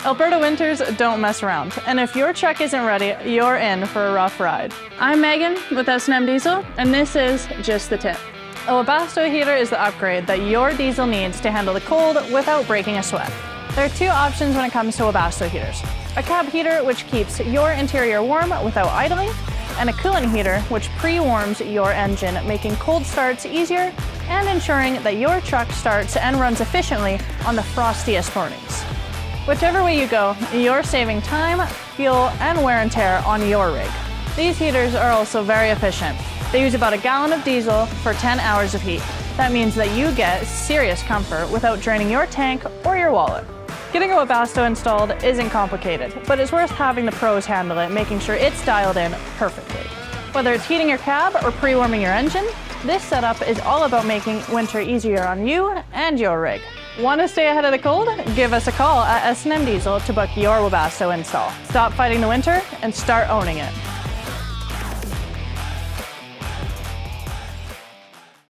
Alberta winters don't mess around, and if your truck isn't ready, you're in for a rough ride. I'm Megan with S&M Diesel, and this is Just the Tip. A Webasto heater is the upgrade that your diesel needs to handle the cold without breaking a sweat. There are two options when it comes to Webasto heaters. A cab heater, which keeps your interior warm without idling, and a coolant heater, which pre-warms your engine, making cold starts easier and ensuring that your truck starts and runs efficiently on the frostiest mornings. Whichever way you go, you're saving time, fuel, and wear and tear on your rig. These heaters are also very efficient. They use about a gallon of diesel for 10 hours of heat. That means that you get serious comfort without draining your tank or your wallet. Getting a Webasto installed isn't complicated, but it's worth having the pros handle it, making sure it's dialed in perfectly. Whether it's heating your cab or pre-warming your engine, this setup is all about making winter easier on you and your rig. Want to stay ahead of the cold? Give us a call at S&M Diesel to book your Webasto install. Stop fighting the winter and start owning it.